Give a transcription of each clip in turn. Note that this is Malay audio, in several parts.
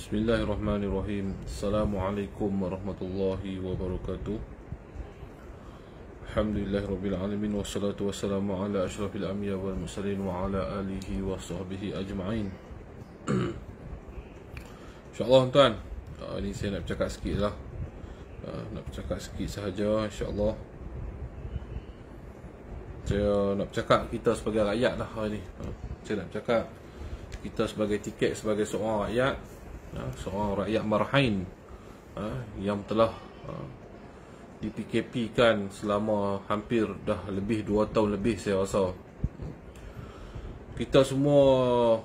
Bismillahirrahmanirrahim. Assalamualaikum warahmatullahi wabarakatuh. Alhamdulillahirabbil alamin wassalatu wassalamu ala asyrafil anbiya wal mursalin wa ala alihi wa sahbihi ajma'in. InsyaAllah tuan, ini saya nak bercakap sikit lah. Nak bercakap sikit sahaja insyaAllah. Saya nak bercakap kita sebagai rakyat lah hari ni. Saya nak bercakap kita sebagai tiket, sebagai seorang rakyat, seorang rakyat marhain yang telah di PKP kan selama hampir dah lebih 2 tahun lebih saya rasa. Kita semua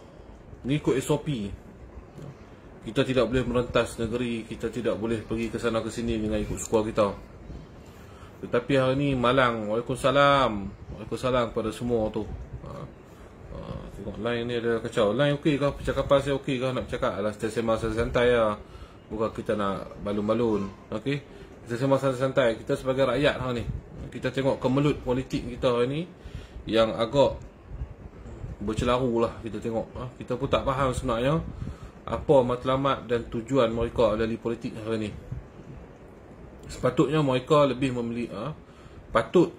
mengikut SOP. Kita tidak boleh merentas negeri, kita tidak boleh pergi ke sana ke sini dengan ikut suka kita. Tetapi hari ni malang, Waalaikumsalam. Waalaikumsalam kepada semua tu. Tengok line ni ada kacau. Line okey ke? Percakapan saya okey ke? Nak bercakap lah, kita sembang santai lah. Bukan kita nak balun-balun. Okey, kita sembang santai. Kita sebagai rakyat hari ni, kita tengok kemelut politik kita hari ni yang agak bercelaru lah. Kita tengok, kita pun tak faham sebenarnya apa matlamat dan tujuan mereka ahli politik hari ni. Sepatutnya mereka lebih memilih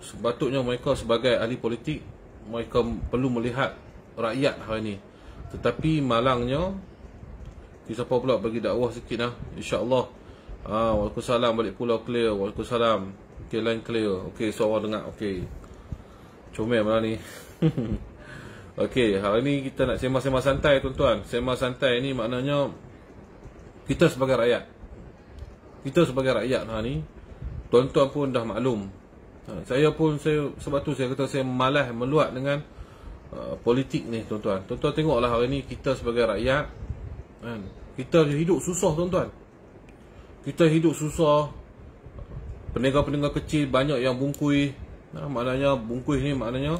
sepatutnya mereka sebagai ahli politik, mereka perlu melihat rakyat hari ni. Tetapi malangnya, kita pula bagi dakwah sikit lah, insyaAllah. Waalaikumsalam, balik pulau clear. Waalaikumsalam. Ok, line clear. Ok, suara dengar. Ok, comel mana ni. Ok, hari ni kita nak sembang-sembang santai tuan-tuan. Sembang santai ni maknanya kita sebagai rakyat. Kita sebagai rakyat hari ni, tuan-tuan pun dah maklum. Saya pun, sebab tu saya kata saya malas meluat dengan politik ni tuan-tuan. Tuan-tuan tengoklah hari ni kita sebagai rakyat kan, kita hidup susah tuan-tuan. Kita hidup susah. Peniaga-peniaga kecil banyak yang bungkui. Maknanya bungkui ni maknanya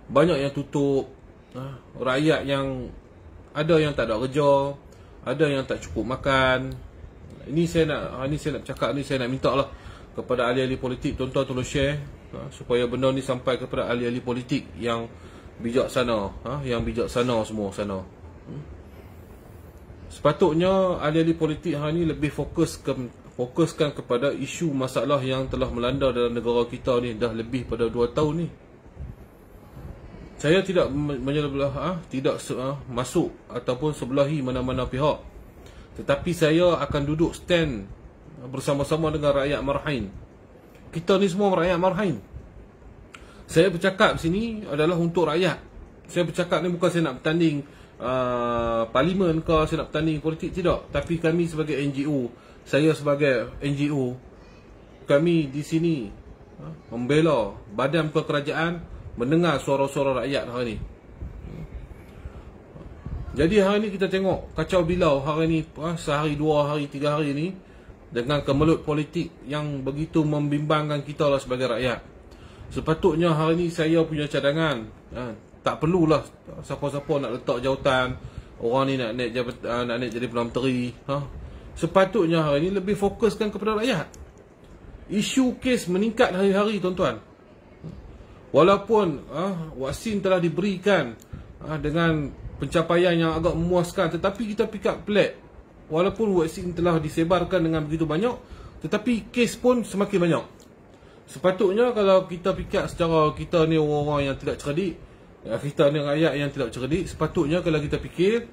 banyak yang tutup. Rakyat yang ada yang tak ada kerja, ada yang tak cukup makan. Ini saya nak bercakap ni, saya nak minta lah kepada ahli-ahli politik, tuan-tuan tolong share supaya benda ni sampai kepada ahli-ahli politik yang bijaksana, yang bijaksana semua sana. Sepatutnya ahli-ahli politik hari ni lebih fokuskan kepada isu masalah yang telah melanda dalam negara kita ni dah lebih pada 2 tahun ni. Saya tidak masuk ataupun sebelahi mana-mana pihak, tetapi saya akan duduk stand bersama-sama dengan rakyat marhain. Kita ni semua rakyat marhain. Saya bercakap sini adalah untuk rakyat. Saya bercakap ni bukan saya nak bertanding parlimen ke, saya nak bertanding politik, tidak. Tapi kami sebagai NGO, saya sebagai NGO, kami di sini membela badan kerajaan, mendengar suara-suara rakyat hari ni. Jadi hari ni kita tengok kacau bilau hari ni, sehari, 2 hari, 3 hari ni, dengan kemelut politik yang begitu membimbangkan kita lah sebagai rakyat. Sepatutnya hari ni saya punya cadangan, tak perlulah siapa-siapa nak letak jawatan, orang ni nak naik jabatan, nak naik jadi Perdana Menteri. Sepatutnya hari ni lebih fokuskan kepada rakyat. Isu kes meningkat hari-hari tuan-tuan. Walaupun vaksin telah diberikan dengan pencapaian yang agak memuaskan, tetapi kita pick up flag. Walaupun vaksin telah disebarkan dengan begitu banyak, tetapi kes pun semakin banyak. Sepatutnya kalau kita fikir secara kita ni orang-orang yang tidak cerdik, kita ni rakyat yang tidak cerdik, sepatutnya kalau kita fikir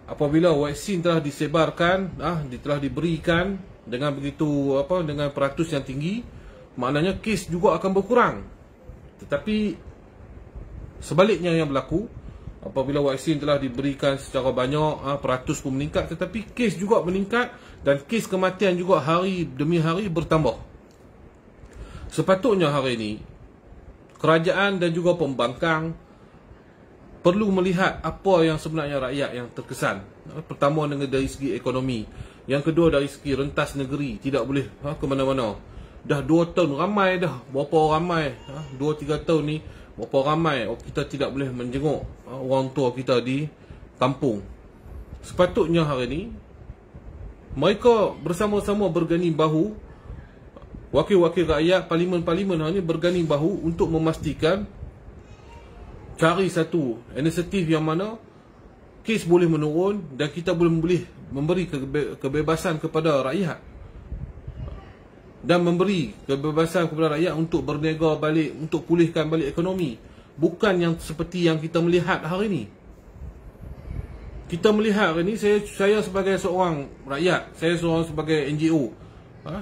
apabila vaksin telah disebarkan, telah diberikan dengan begitu dengan peratus yang tinggi, maknanya kes juga akan berkurang. Tetapi sebaliknya yang berlaku, apabila vaksin telah diberikan secara banyak, peratus pun meningkat, tetapi kes juga meningkat dan kes kematian juga hari demi hari bertambah. Sepatutnya hari ini kerajaan dan juga pembangkang perlu melihat apa yang sebenarnya rakyat yang terkesan. Pertama dari segi ekonomi, yang kedua dari segi rentas negeri, tidak boleh ke mana-mana. Dah 2 tahun ramai dah, berapa ramai 2-3 tahun ni, berapa ramai kita tidak boleh menjenguk orang tua kita di kampung. Sepatutnya hari ini mereka bersama-sama berganding bahu, wakil-wakil rakyat, parlimen-parlimen hari ini berganding bahu untuk memastikan cari satu inisiatif yang mana kes boleh menurun dan kita boleh memberi kebebasan kepada rakyat dan memberi kebebasan kepada rakyat untuk berniaga balik, untuk pulihkan balik ekonomi. Bukan yang seperti yang kita melihat hari ini. Kita melihat hari ini, saya sebagai seorang rakyat, saya sebagai NGO,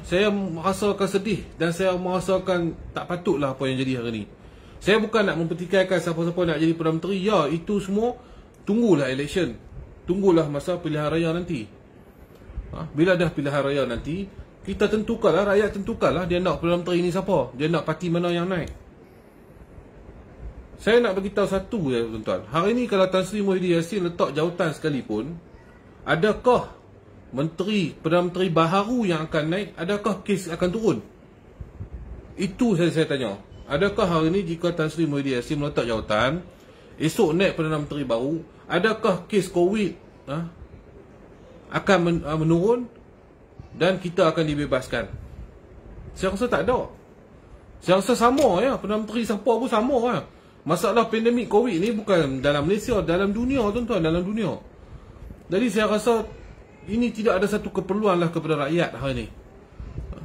saya merasakan sedih dan saya merasakan tak patutlah apa yang jadi hari ini. Saya bukan nak mempertikaikan siapa-siapa nak jadi Perdana Menteri. Ya, itu semua tunggulah election. Tunggulah masa pilihan raya nanti. Bila dah pilihan raya nanti, kita tentukanlah, rakyat tentukanlah dia nak Perdana Menteri ni siapa, dia nak parti mana yang naik. Saya nak beritahu satu ya tuan-tuan. Hari ni kalau Tan Sri Muhyiddin Yassin letak jawatan sekalipun, adakah Perdana Menteri baharu yang akan naik, adakah kes akan turun? Itu saya tanya. Adakah hari ni jika Tan Sri Muhyiddin Yassin meletak jawatan, esok naik Perdana Menteri baru, adakah kes COVID akan menurun dan kita akan dibebaskan? Saya rasa tak ada. Saya rasa sama ya, Perdana Menteri siapa pun sama ya. Masalah pandemik COVID ni bukan dalam Malaysia, dalam dunia tuan-tuan, dalam dunia. Jadi saya rasa ini tidak ada satu keperluan lah kepada rakyat hari ni.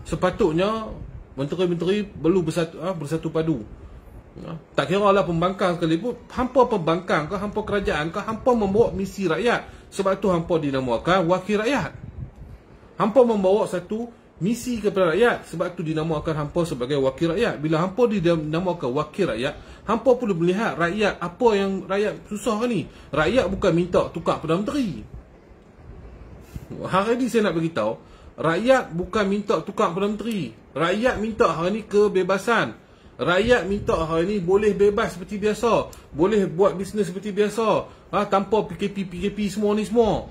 Sepatutnya menteri-menteri perlu bersatu padu. Tak kira lah pembangkang sekalipun, hampa pembangkang ke, hampa kerajaan ke, hampa membawa misi rakyat. Sebab tu hampa dinamakan wakil rakyat. Hampa membawa satu misi kepada rakyat, sebab tu dinamakan hampa sebagai wakil rakyat. Bila hampa dinamakan wakil rakyat, hampa perlu melihat rakyat, apa yang rakyat susah ni. Rakyat bukan minta tukar Perdana Menteri. Hari ni saya nak beritahu, rakyat bukan minta tukar Perdana Menteri. Rakyat minta hari ni kebebasan. Rakyat minta hari ni boleh bebas seperti biasa, boleh buat bisnes seperti biasa, tanpa PKP semua ni semua,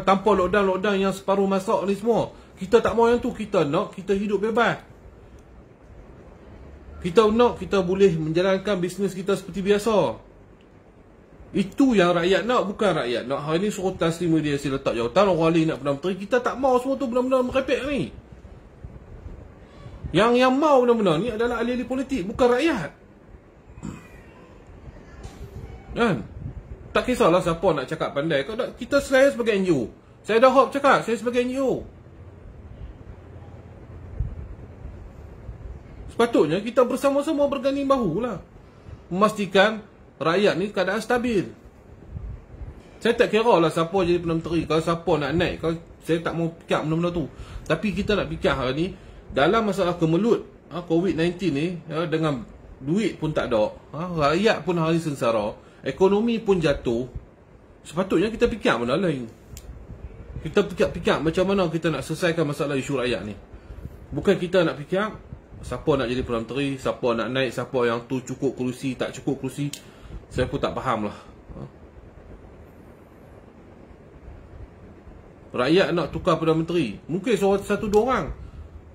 tanpa lockdown yang separuh masak ni semua. Kita tak mahu yang tu. Kita nak kita hidup bebas. Kita nak kita boleh menjalankan bisnes kita seperti biasa. Itu yang rakyat nak, bukan rakyat nak hari ni suruh Tan Sri Muhyiddin Yassin letak jawatan, orang lain nak Perdana Menteri. Kita tak mahu semua tu benar-benar merepek ni. Yang mahu benar-benar ni adalah ahli-ahli politik, bukan rakyat. Kan? Tak kisahlah siapa nak cakap pandai. Saya sebagai NGO, saya dah hop cakap, saya sebagai NGO, sepatutnya kita bersama-sama berganding bahu lah memastikan rakyat ni keadaan stabil. Saya tak kira lah siapa jadi Perdana Menteri, kalau siapa nak naik, kalau saya tak mau fikir benda-benda tu. Tapi kita nak fikir hari ni, dalam masalah kemelut COVID-19 ni, dengan duit pun tak ada, rakyat pun hari sengsara, ekonomi pun jatuh. Sepatutnya kita fikir benda lain. Kita fikir macam mana kita nak selesaikan masalah isu rakyat ni. Bukan kita nak fikir siapa nak jadi Perdana Menteri, siapa nak naik, siapa yang tu cukup kerusi, tak cukup kerusi. Saya pun tak faham lah. Rakyat nak tukar Perdana Menteri, mungkin satu dua orang.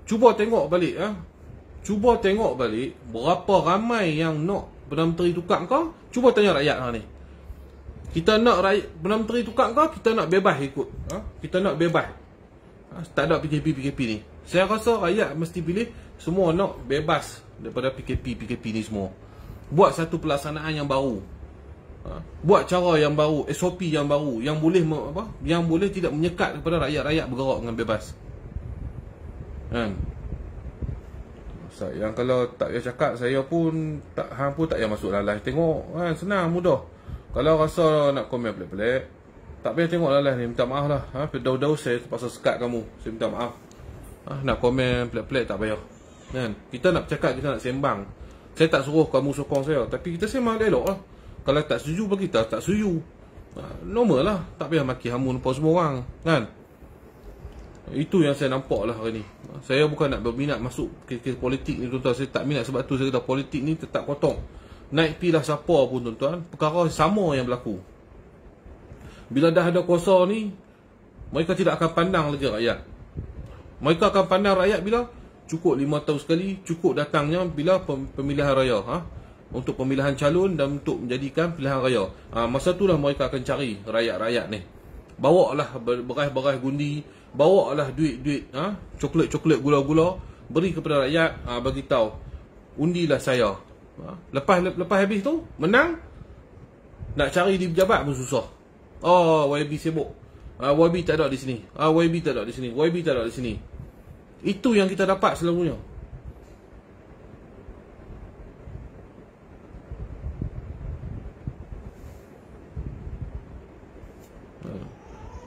Cuba tengok balik, cuba tengok balik berapa ramai yang nak Perdana Menteri tukar kau. Cuba tanya rakyat hari ni. Kita nak Perdana Menteri tukar kau, kita nak bebas ikut, kita nak bebas, tak ada PKP ni. Saya rasa rakyat mesti pilih semua nak bebas daripada PKP ni semua. Buat satu pelaksanaan yang baru, buat cara yang baru, SOP yang baru, yang boleh yang boleh tidak menyekat kepada rakyat-rakyat bergerak dengan bebas. Kan? Yang kalau tak payah cakap, saya pun tak payah masuk live tengok kan, senang mudah. Kalau rasa nak komen pelik-pelik, tak payah tengok live ni, minta maaf lah. Daus-daus saya terpaksa sekat kamu, saya minta maaf. Nak komen pelik-pelik tak payah kan? Kita nak cakap, kita nak sembang. Saya tak suruh kamu sokong saya, tapi kita sembang dialog lah. Kalau tak setuju bagi kita, tak setuju, normal lah. Tak payah maki hamun apa semua orang kan. Itu yang saya nampak lah hari ni. Saya bukan nak berminat masuk ke politik ni tuan-tuan. Saya tak minat, sebab tu saya kata politik ni tetap potong. Naik pilah siapa pun tuan-tuan, perkara sama yang berlaku. Bila dah ada kuasa ni, mereka tidak akan pandang lagi rakyat. Mereka akan pandang rakyat bila cukup 5 tahun sekali, cukup datangnya bila pemilihan raya, untuk pemilihan calon dan untuk menjadikan pilihan raya. Masa itulah mereka akan cari rakyat-rakyat ni. Bawalah beras-beras gundi, bawalah duit-duit, coklat-coklat, gula-gula, beri kepada rakyat, bagi tahu undilah saya. Lepas habis tu menang, nak cari di pejabat pun susah. YB sibuk. YB tak ada di sini. YB tak ada di sini. YB tak ada di sini. Itu yang kita dapat selalunya.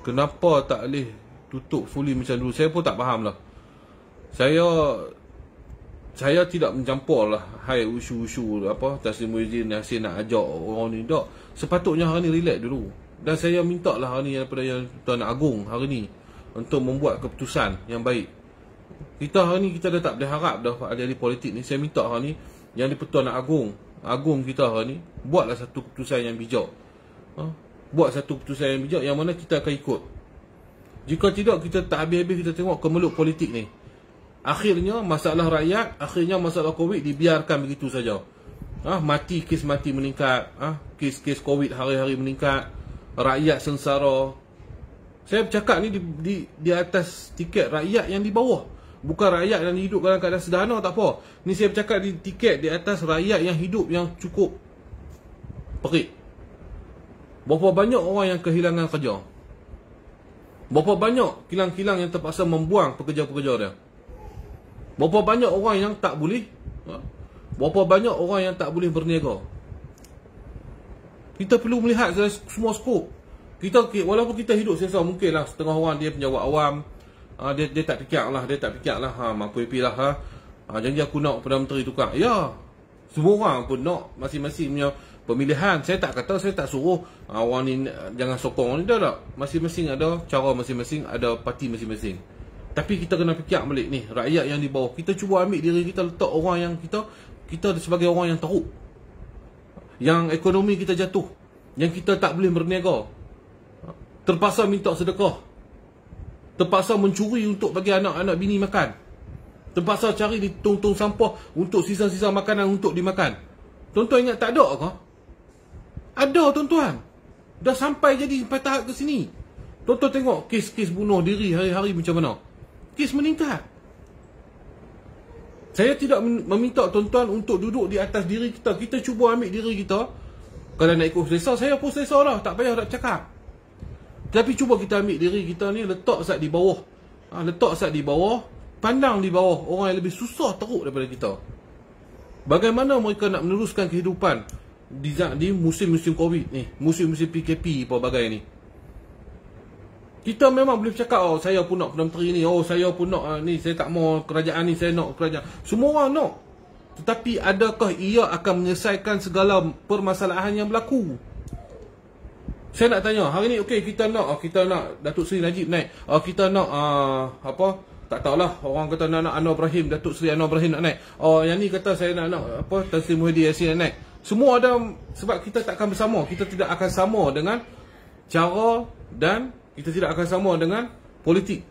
Kenapa tak boleh tutup fully macam dulu? Saya pun tak faham lah. Saya tidak mencampur lah. Hai usu-usu apa Taslim Muhyiddin Yassin nak ajak orang ni. Tak. Sepatutnya hari ni relax dulu. Dan saya minta lah hari ni daripada yang Tuan Agong hari ni untuk membuat keputusan yang baik. Kita hari ni kita dah tak boleh harap dah ahli politik ni. Saya minta hari ni yang di-Tuan Agong kita hari ni buatlah satu keputusan yang bijak. Buat satu keputusan yang bijak yang mana kita akan ikut. Jika tidak, kita tak habis-habis kita tengok kemeluk politik ni. Akhirnya masalah rakyat, akhirnya masalah COVID dibiarkan begitu saja. Kes mati meningkat, kes COVID hari-hari meningkat, rakyat sengsara. Saya bercakap ni di atas tiket rakyat yang di bawah. Bukan rakyat yang hidup dalam keadaan sederhana, tak apa. Ni saya bercakap di tiket di atas rakyat yang hidup yang cukup perik. Berapa banyak orang yang kehilangan kerja? Berapa banyak kilang-kilang yang terpaksa membuang pekerja-pekerja dia? Berapa banyak orang yang tak boleh? Berapa banyak orang yang tak boleh berniaga? Kita perlu melihat semua skop. Walaupun kita hidup selesa, mungkinlah setengah orang dia penjawat awam, dia tak fikir lah, mampu happy lah, janji aku nak Perdana Menteri tukar. Ya, semua orang pun nak masing-masing punya pemilihan. Saya tak kata, saya tak suruh orang ni jangan sokong ni, tak. Masing-masing ada cara masing-masing, ada parti masing-masing. Tapi kita kena fikir balik ni, rakyat yang di bawah. Kita cuba ambil diri kita, letak orang yang kita sebagai orang yang teruk, yang ekonomi kita jatuh, yang kita tak boleh berniaga, terpaksa minta sedekah, terpaksa mencuri untuk bagi anak-anak bini makan, terpaksa cari di tong-tong sampah untuk sisa-sisa makanan untuk dimakan. Tuan-tuan ingat tak ada ke? Ada, tuan-tuan. Dah sampai tahap ke sini. Tuan-tuan tengok kes-kes bunuh diri hari-hari macam mana. Kes meningkat. Saya tidak meminta tuan-tuan untuk duduk di atas diri kita. Kita cuba ambil diri kita. Kalau nak ikut selesa, saya pun selesa lah. Tak payah nak cakap. Tapi cuba kita ambil diri kita ni, letak sat di bawah. Letak sat di bawah. Pandang di bawah orang yang lebih susah teruk daripada kita. Bagaimana mereka nak meneruskan kehidupan di musim-musim COVID ni, musim-musim PKP pelbagai ni. Kita memang boleh cakap, saya pun nak Perdana Menteri ni, saya pun nak ni, saya tak mau kerajaan ni, saya nak kerajaan. Semua orang nak. Tetapi adakah ia akan menyelesaikan segala permasalahan yang berlaku? Saya nak tanya, hari ni okey, kita nak Datuk Seri Najib naik. Kita nak tak tahulah, orang kata nak Anwar Ibrahim, Datuk Seri Anwar Ibrahim nak naik. Yang ni kata saya nak Taslim Muhyiddin Yassin nak naik. Semua ada, sebab kita takkan bersama. Kita tidak akan sama dengan cara dan kita tidak akan sama dengan politik.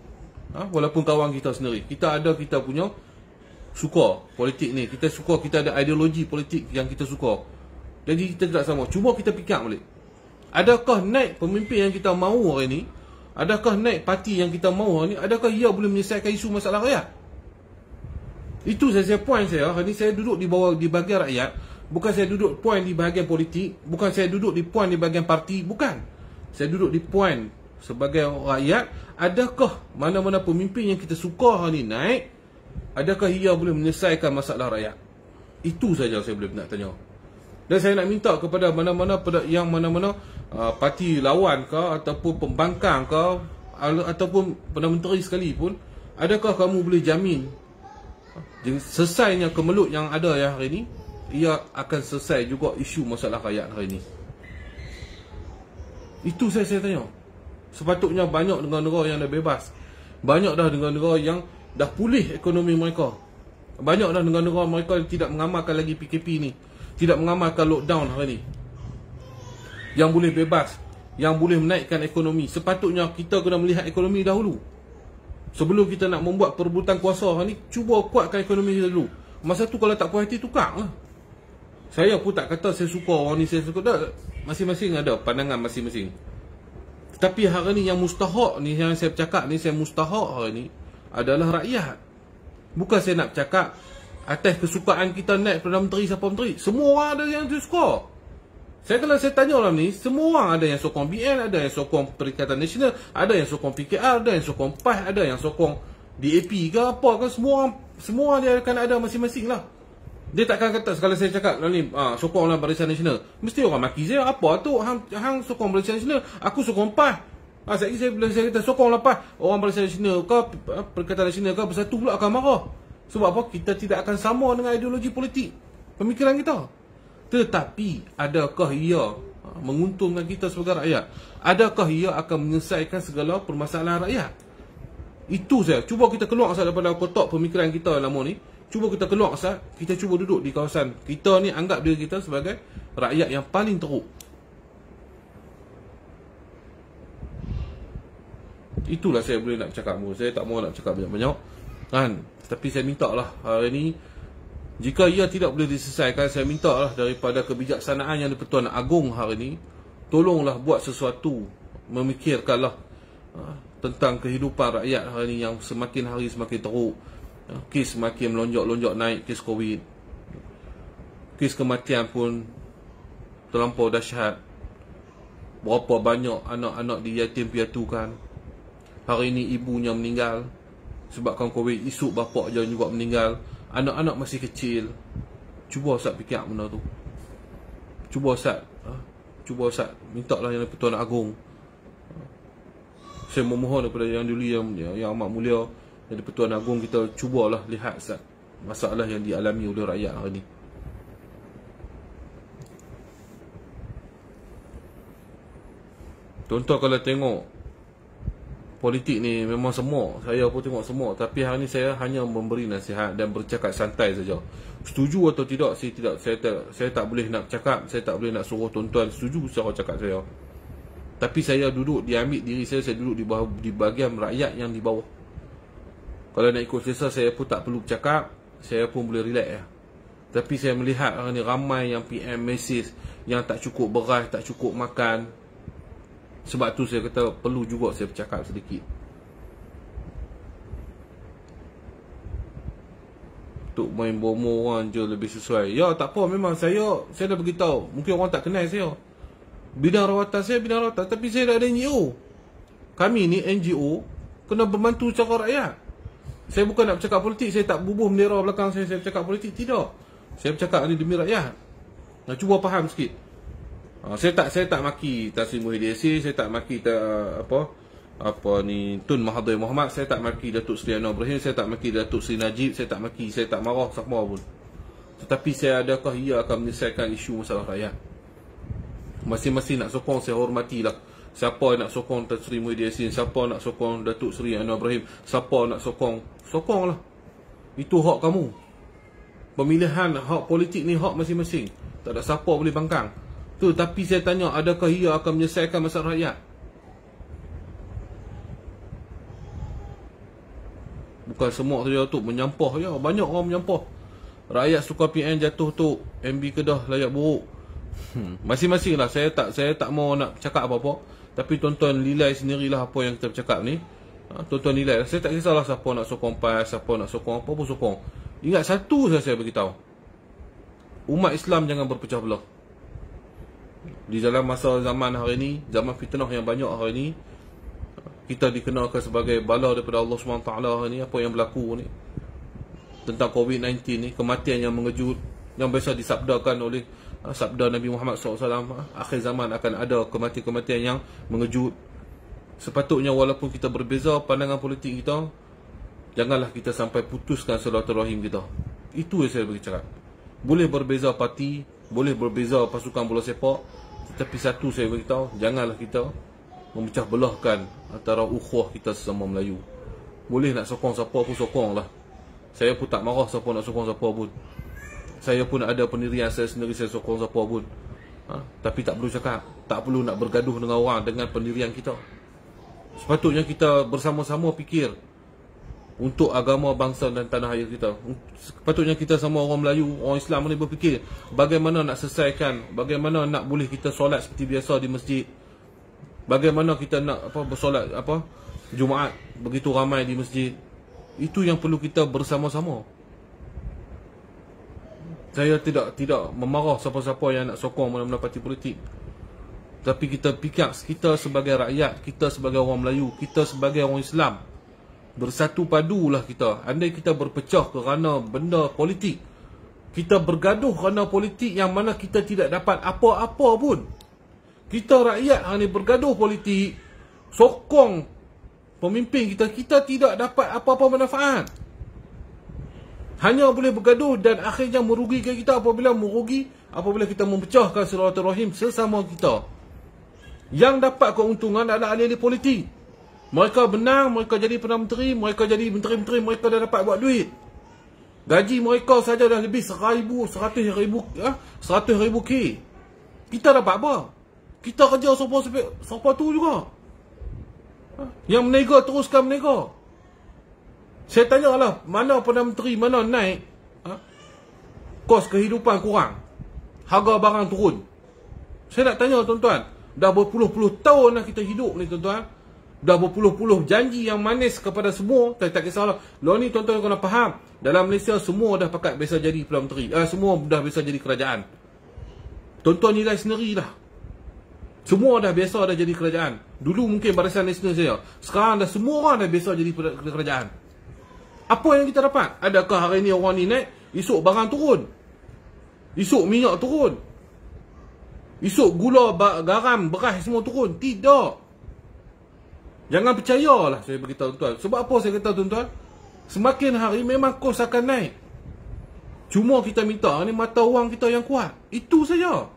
Walaupun kawan kita sendiri. Kita punya suka politik ni. Kita ada ideologi politik yang kita suka. Jadi kita tidak sama. Cuba kita fikir balik. Adakah naik pemimpin yang kita mahu hari ni? Adakah naik parti yang kita mahu hari ni? Adakah ia boleh menyelesaikan isu masalah rakyat? Itu saya point saya. Hari ni saya duduk di bahagian rakyat. Bukan saya duduk point di bahagian politik. Bukan saya duduk di point di bahagian parti. Bukan. Saya duduk di point sebagai rakyat. Adakah mana-mana pemimpin yang kita suka hari ni naik, adakah ia boleh menyelesaikan masalah rakyat? Itu saja saya boleh nak tanya. Dan saya nak minta kepada mana-mana parti lawan ke, ataupun pembangkang ke, ataupun Perdana Menteri sekalipun, adakah kamu boleh jamin selesainya kemelut yang ada hari ni, ia akan selesai juga isu masalah rakyat hari ni? Itu saya tanya. Sepatutnya banyak negara-negara yang dah bebas. Banyak dah negara-negara yang dah pulih ekonomi mereka. Banyak dah negara-negara mereka yang tidak mengamalkan lagi PKP ni, tidak mengamalkan lockdown hari ni, yang boleh bebas, yang boleh menaikkan ekonomi. Sepatutnya kita kena melihat ekonomi dahulu. Sebelum kita nak membuat perebutan kuasa hari ni, cuba kuatkan ekonomi kita dulu. Masa tu kalau tak puas hati, tukar lah. Saya pun tak kata saya suka orang ni, saya suka tak. Masing-masing ada pandangan masing-masing. Tetapi hari ni yang mustahak ni, yang saya bercakap ni, saya mustahak hari ni adalah rakyat. Bukan saya nak bercakap atas kesukaan kita naik Perdana Menteri, siapa menteri. Semua orang ada yang dia suka. Kalau saya tanya orang ni, semua orang ada yang sokong BN, ada yang sokong Perikatan Nasional, ada yang sokong PKR, ada yang sokong PAS, ada yang sokong DAP ke apa ke, semua orang dia akan ada masing-masing lah. Dia takkan kata sekali saya cakap ni sokonglah Barisan Nasional, mesti orang maki saya, apa tu hang sokong Barisan Nasional, aku sokong PAS. Saya kata sokonglah PAS, orang Barisan Nasional ke Perikatan Nasional ke bersatu pula akan marah. Sebab apa? Kita tidak akan sama dengan ideologi politik pemikiran kita. Tetapi adakah ia menguntungkan kita sebagai rakyat? Adakah ia akan menyelesaikan segala permasalahan rakyat? Itu saya. Cuba kita keluar asal daripada kotak pemikiran kita lama ni. Cuba kita keluar asal. Kita cuba duduk di kawasan. Kita ni anggap diri kita sebagai rakyat yang paling teruk. Itulah saya boleh nak cakap. Saya tak mahu nak cakap banyak-banyak kan. Tapi saya minta lah hari ni, jika ia tidak boleh diselesaikan, saya minta lah daripada kebijaksanaan Yang di-Pertuan Agong hari ni, tolonglah buat sesuatu. Memikirkanlah tentang kehidupan rakyat hari ni yang semakin hari semakin teruk. Kes semakin melonjak-lonjak naik, kes COVID. Kes kematian pun terlampau dahsyat. Berapa banyak anak-anak diyatim piatukan. Hari ni ibunya meninggal sebabkan COVID. Esok bapa dia juga meninggal. Anak-anak masih kecil. Cuba Ustaz fikir benda tu. Cuba Ustaz minta lah Yang di-Pertuan Agong. Saya memohon daripada Yang Duli yang amat mulia, Yang di-Pertuan Agong, kita cubalah lihat Ustaz masalah yang dialami oleh rakyat hari ni. Tuan-tuan kalau tengok politik ni memang semua, saya pun tengok semua, tapi hari ni saya hanya memberi nasihat dan bercakap santai saja. Setuju atau tidak, saya tak boleh nak cakap, saya tak boleh nak suruh tuan-tuan setuju secara cakap saya. Tapi saya duduk, diambil diri saya duduk di bahagian rakyat yang di bawah. Kalau nak ikut selesa, saya pun tak perlu bercakap, saya pun boleh relax ya. Tapi saya melihat hari ni ramai yang PM message yang tak cukup beras, tak cukup makan. Sebab tu saya kata perlu juga saya bercakap sedikit. Untuk main bomo orang je lebih sesuai. Ya tak apa, memang saya dah beritahu. Mungkin orang tak kenal saya. Bidang rawatan saya bidang rawatan, tapi saya dah ada NGO. Kami ni NGO kena membantu cara rakyat. Saya bukan nak bercakap politik, saya tak bubuh bendera belakang saya bercakap politik, tidak. Saya bercakap ni demi rakyat. Nak cuba faham sikit. Saya tak maki Tan Sri Muhyiddin Yassin, saya tak maki Tun Mahathir Mohamad, saya tak maki Datuk Seri Anwar Ibrahim, saya tak maki Datuk Seri Najib, saya tak marah siapa pun. Tetapi adakah ia akan menyelesaikan isu masalah rakyat? Masing-masing nak sokong, saya hormatilah. Siapa nak sokong Tan Sri Muhyiddin Yassin, siapa nak sokong Datuk Seri Anwar Ibrahim, siapa nak sokonglah. Itu hak kamu. Pemilihan hak politik ni hak masing-masing. Tak ada siapa boleh bangkang. Tapi saya tanya, adakah ia akan menyelesaikan masalah rakyat? Bukan semua saja tu menyampah ya, banyak orang menyampah. Rakyat suka PN jatuh tu, MB Kedah layak buruk. Masing-masing lah, saya tak mau nak cakap apa-apa. Tapi tuan-tuan nilai sendirilah apa yang kita bercakap ni. Tuan-tuan nilai lah. Saya tak kisahlah siapa nak sokong PAS, siapa nak sokong apa pun sokong. Ingat satu saya beritahu, umat Islam jangan berpecah belah. Di dalam masa zaman hari ni, zaman fitnah yang banyak hari ni, kita dikenalkan sebagai bala daripada Allah SWT hari ni. Apa yang berlaku ni tentang COVID-19 ni, kematian yang mengejut, yang biasa disabdakan oleh sabda Nabi Muhammad SAW, akhir zaman akan ada kematian-kematian yang mengejut. Sepatutnya walaupun kita berbeza pandangan politik kita, janganlah kita sampai putuskan silaturahim kita. Itu yang saya bagi cakap. Boleh berbeza parti, boleh berbeza pasukan bola sepak, tetapi satu saya beritahu, janganlah kita memecah belahkan antara ukhuwah kita sesama Melayu. Boleh nak sokong siapa pun sokonglah. Saya pun tak marah siapa nak sokong siapa pun. Saya pun ada pendirian saya sendiri, saya sokong siapa pun. Tapi tak perlu cakap, tak perlu nak bergaduh dengan orang dengan pendirian kita. Sepatutnya kita bersama-sama fikir untuk agama, bangsa dan tanah air kita. Sepatutnya kita sama orang Melayu, orang Islam ni berfikir bagaimana nak selesaikan, bagaimana nak boleh kita solat seperti biasa di masjid. Bagaimana kita nak bersolat Jumaat begitu ramai di masjid. Itu yang perlu kita bersama-sama. Saya tidak memarah siapa-siapa yang nak sokong mana-mana parti politik. Tapi kita fikir, kita sebagai rakyat, kita sebagai orang Melayu, kita sebagai orang Islam, bersatu padulah kita. Andai kita berpecah kerana benda politik, kita bergaduh kerana politik yang mana kita tidak dapat apa-apa pun. Kita rakyat hanya bergaduh politik, sokong pemimpin kita, kita tidak dapat apa-apa manfaat. Hanya boleh bergaduh dan akhirnya merugikan kita apabila kita memecahkan silaturahim sesama kita. Yang dapat keuntungan adalah ahli-ahli politik. Mereka menang, mereka jadi Perdana Menteri, mereka jadi menteri-menteri, mereka dah dapat buat duit. Gaji mereka saja dah lebih 100,000 K. Kita dapat apa? Kita kerja siapa tu juga. Yang menega teruskan menega. Saya tanya lah, mana Perdana Menteri, mana naik kos kehidupan kurang, harga barang turun. Saya nak tanya tuan-tuan, dah berpuluh-puluh tahun dah kita hidup ni tuan-tuan. Dah berpuluh-puluh janji yang manis kepada semua. Tak kisahlah. Lalu ni tuan-tuan kena faham, dalam Malaysia semua dah pakat biasa jadi Perdana Menteri, semua dah biasa jadi kerajaan. Tuan-tuan nilai sendirilah. Semua dah biasa dah jadi kerajaan. Dulu mungkin Barisan Nasional saya, sekarang dah semua orang dah biasa jadi kerajaan. Apa yang kita dapat? Adakah hari ni orang ni naik, esok barang turun, esok minyak turun, esok gula, garam, beras semua turun? Tidak. Jangan percayalah saya beritahu tuan-tuan. Sebab apa saya kata tuan-tuan? Semakin hari memang kos akan naik. Cuma kita minta ni mata wang kita yang kuat. Itu saja.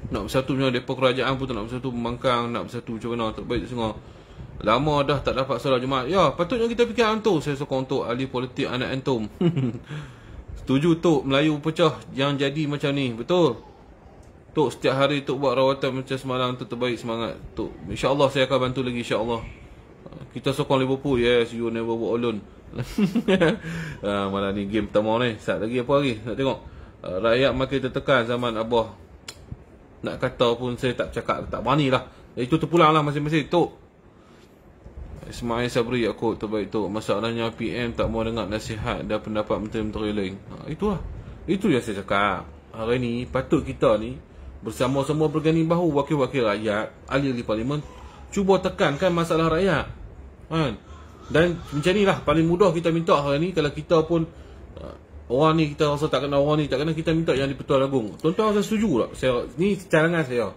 Nak bersatu punya depa kerajaan pun tak nak bersatu, pembangkang nak bersatu macam mana, tak baik sengah. Lama dah tak dapat solat Jumaat. Ya, patutnya kita fikir antum. Saya sokong untuk ahli politik anak antum. Setuju Tok, Melayu pecah yang jadi macam ni. Betul Tok, setiap hari Tok buat rawatan macam semalam tu, terbaik, semangat Tok. InsyaAllah saya akan bantu lagi, insyaAllah. Kita sokong Liverpool. Yes, you never walk alone. Malah ni game pertama ni. Saat lagi apa lagi nak tengok. Rakyat makin tertekan zaman Abah. Nak kata pun saya tak cakap, tak berani lah. Itu terpulang lah masing-masing Tok. Ismail Sabri aku terbaik Tok. Masalahnya PM tak mau dengar nasihat dan pendapat menteri-menteri lain. Itulah. Itu yang saya cakap. Hari ni patut kita ni bersama-sama berganding bahu, wakil-wakil rakyat, ahli-ahli parlimen, cuba tekankan masalah rakyat. Dan macam ni lah paling mudah kita minta hari ni. Kalau kita pun orang ni kita rasa tak kenal, orang ni tak kenal, kita minta yang di-Pertuan Agong. Tuan-tuan saya setuju tak? Ni cadangan saya.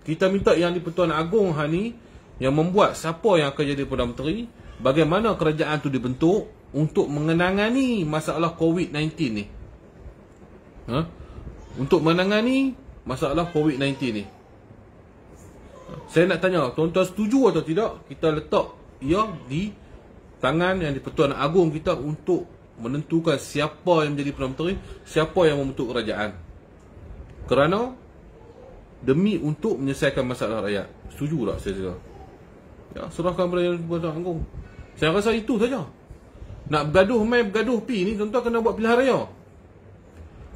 Kita minta yang di-Pertuan Agong hari ni, yang membuat siapa yang akan jadi Perdana Menteri, bagaimana kerajaan tu dibentuk untuk mengenangani masalah COVID-19 ni. Untuk menangani masalah COVID-19 ni. Saya nak tanya, tuan-tuan setuju atau tidak kita letak ia di tangan yang di-Pertuan Agong kita untuk menentukan siapa yang menjadi Perdana Menteri, siapa yang membentuk kerajaan. Kerana demi untuk menyelesaikan masalah rakyat. Setuju tak saya cakap? Ya, serahkan pada yang Pertuan Agong. Saya rasa itu saja. Nak bergaduh mai bergaduh pi ni tuan-tuan kena buat pilihan raya.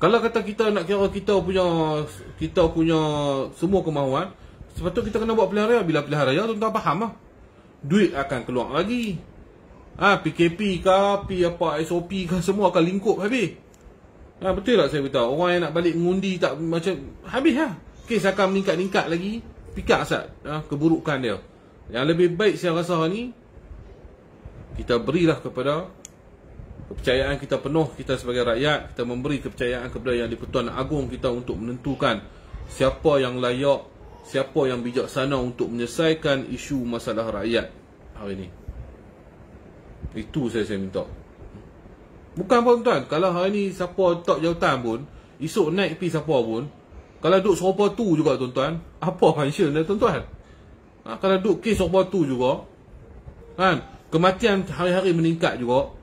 Kalau kata kita nak kira kita punya semua kemahuan, sepatutnya kita kena buat pilihan raya. Bila pilihan raya tuan-tuan faham lah. Duit akan keluar lagi. PKP ke, apa SOP ke, semua akan lingkup habis. Betul tak saya beritahu? Orang yang nak balik mengundi tak macam habis lah. Kes akan meningkat-meningkat lagi. Pikir asal keburukan dia. Yang lebih baik saya rasa ni, kita berilah kepada kepercayaan kita penuh, kita sebagai rakyat, kita memberi kepercayaan kepada yang di-Pertuan Agong kita untuk menentukan siapa yang layak, siapa yang bijaksana untuk menyelesaikan isu masalah rakyat hari ni. Itu saya minta. Bukan apa tuan, kalau hari ni siapa tak jawatan pun, esok naik pi siapa pun, kalau duduk serupa tu juga tuan-tuan, apa pension dia tuan-tuan? Kalau duduk kes serupa tu juga, kematian hari-hari meningkat juga,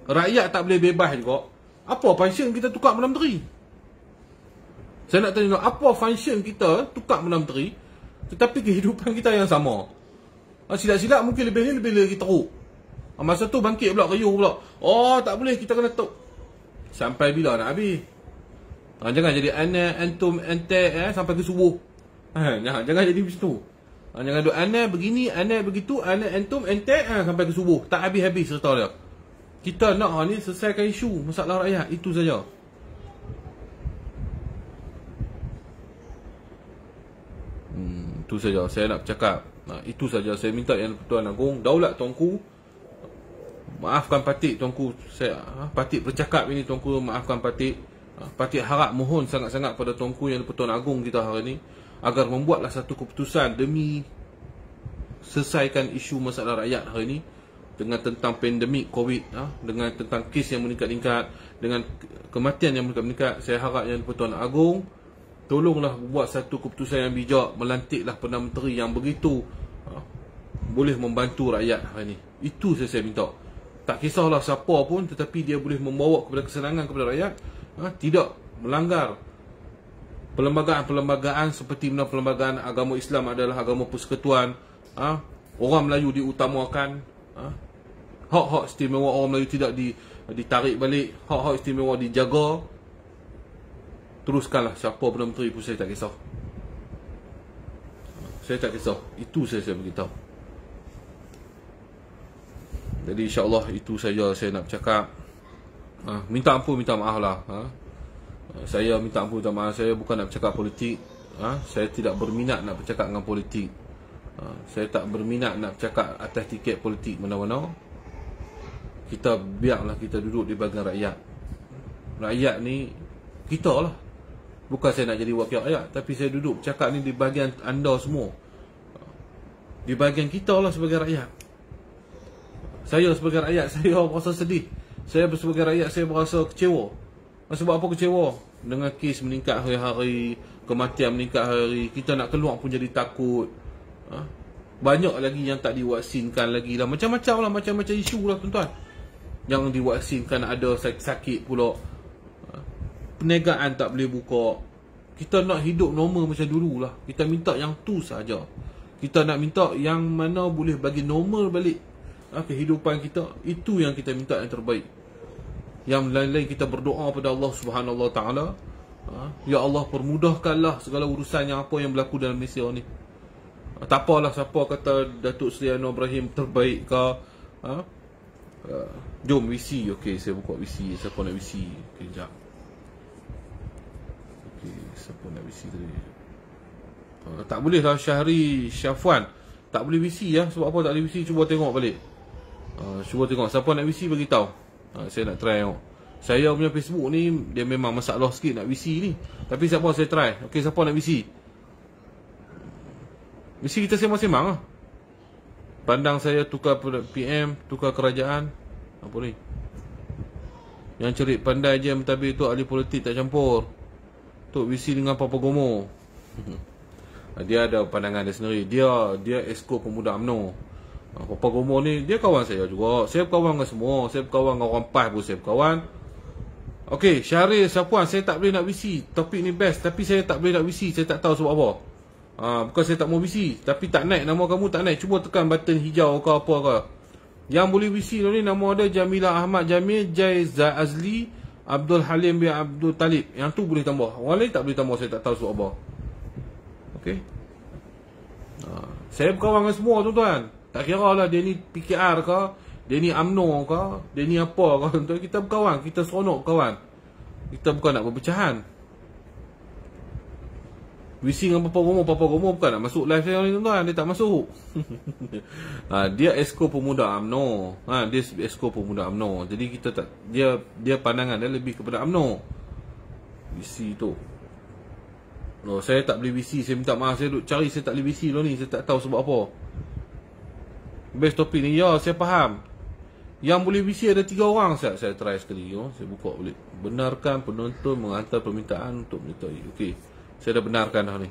rakyat tak boleh bebas juga, apa function kita tukar Perdana Menteri? Saya nak tanya, apa function kita tukar Perdana Menteri tetapi kehidupan kita yang sama? Silap-silap mungkin lebih lagi teruk. Masa tu bangkit pula, riuh pula, oh tak boleh, kita kena tok. Sampai bila nak habis? Jangan jadi anak, antum, ente sampai ke subuh. Jangan jadi macam tu. Jangan duk aneh begini, aneh begitu, aneh entum, entek sampai ke subuh. Tak habis-habis cerita dia. Kita nak ni selesaikan isu masalah rakyat. Itu saja. Itu saja saya nak bercakap. Itu saja saya minta yang Tuan Agong, Daulat Tuanku, maafkan Patik Tuanku. Patik bercakap ini Tuanku, maafkan Patik. Patik harap mohon sangat-sangat pada Tuanku yang Tuan Agong kita hari ini, agar membuatlah satu keputusan demi selesaikan isu masalah rakyat hari ini, dengan tentang pandemik COVID, dengan tentang kes yang meningkat-ningkat, dengan kematian yang meningkat-ningkat. Saya harap yang Tuan Agong tolonglah buat satu keputusan yang bijak, melantiklah Perdana Menteri yang begitu boleh membantu rakyat hari ini. Itu saya minta. Tak kisahlah siapa pun, tetapi dia boleh membawa kepada kesenangan kepada rakyat, tidak melanggar perlembagaan-perlembagaan seperti mana perlembagaan agama Islam adalah agama persekutuan. Orang Melayu diutamakan, hak-hak istimewa orang Melayu tidak ditarik balik, hak-hak istimewa dijaga. Teruskanlah siapa Perdana Menteri pun saya tak kisah. Saya tak kisah. Itu saya beritahu. Jadi insya-Allah itu saja saya nak bercakap. Minta ampun, minta maaf lah. Saya minta ampun, minta maaf. Saya bukan nak bercakap politik. Saya tidak berminat nak bercakap dengan politik. Saya tak berminat nak bercakap atas tiket politik mana-mana. Kita biarlah kita duduk di bahagian rakyat. Rakyat ni kita lah. Bukan saya nak jadi wakil rakyat, tapi saya duduk bercakap ni di bahagian anda semua. Di bahagian kita lah sebagai rakyat. Saya sebagai rakyat, saya berasa sedih. Saya sebagai rakyat, saya berasa kecewa. Sebab apa kecewa? Dengan kes meningkat hari-hari, kematian meningkat hari, kita nak keluar pun jadi takut. Banyak lagi yang tak diwaksinkan lagi lah. Macam-macam lah, macam-macam isu lah tuan-tuan. Yang diwaksinkan ada sakit pula. Perniagaan tak boleh buka. Kita nak hidup normal macam dulu lah. Kita minta yang tu saja. Kita nak minta yang mana boleh bagi normal balik kehidupan kita. Itu yang kita minta yang terbaik. Yang lain-lain kita berdoa pada Allah Subhanahu Wa Taala. Ya Allah, permudahkanlah segala urusan yang apa yang berlaku dalam Malaysia ni. Tak apalah siapa kata Datuk Seri Anwar Ibrahim terbaik ke. Jom WC. Okey, saya buka WC. Siapa nak WC? Okey, sekejap. Siapa nak VC tadi? Tak boleh lah Syahri Syafwan. Tak boleh VC ya. Sebab apa tak boleh VC? Cuba tengok balik. Cuba tengok. Siapa nak VC bagi tahu. Saya nak try tengok. Saya punya Facebook ni dia memang masalah sikit nak VC ni. Tapi siapa saya try. Okey, siapa nak VC? VC kita sembang-sembang lah. Pandang saya tukar PM, tukar kerajaan. Apa ni? Yang cerit pandai je mentadbir tu ahli politik tak campur. Tok VC dengan Papa Gomo. Dia ada pandangan dia sendiri. Dia esko pemuda UMNO. Papa Gomo ni dia kawan saya juga. Saya berkawan dengan semua. Saya berkawan dengan orang PAS pun saya berkawan. Okey, Syahril Sapuan, saya tak boleh nak VC. Topik ni best, tapi saya tak boleh nak VC. Saya tak tahu sebab apa. Bukan saya tak mau VC, tapi tak naik nama kamu, tak naik. Cuba tekan button hijau ke apa ke. Yang boleh VC ni nama ada Jamila Ahmad Jamil, Jai Azli, Abdul Halim bin Abdul Talib. Yang tu boleh tambah. Orang lain tak boleh tambah. Saya tak tahu sebab apa. Okey. Saya berkawan dengan semua tuan-tuan. Tak kira lah dia ni PKR ke, dia ni UMNO ke, dia ni apa ke, tuan-tuan. Kita berkawan. Kita seronok berkawan. Kita bukan nak berpecahan. VC dengan Papa Gomo bukan nak masuk live saya ni tuan-tuan. Dia tak masuk. Dia esko pemuda UMNO. Dia esko pemuda UMNO. Jadi kita tak, dia pandangan dia lebih kepada UMNO. VC tu. Saya tak boleh VC. Saya minta maaf. Saya duk cari, saya tak boleh VC ni. Saya tak tahu sebab apa. Best topik ni. Ya, saya faham. Yang boleh VC ada 3 orang. Saya try sekali. Saya buka balik. Benarkan penonton menghantar permintaan untuk menyertai. Okey. Saya dah benarkan dah ni.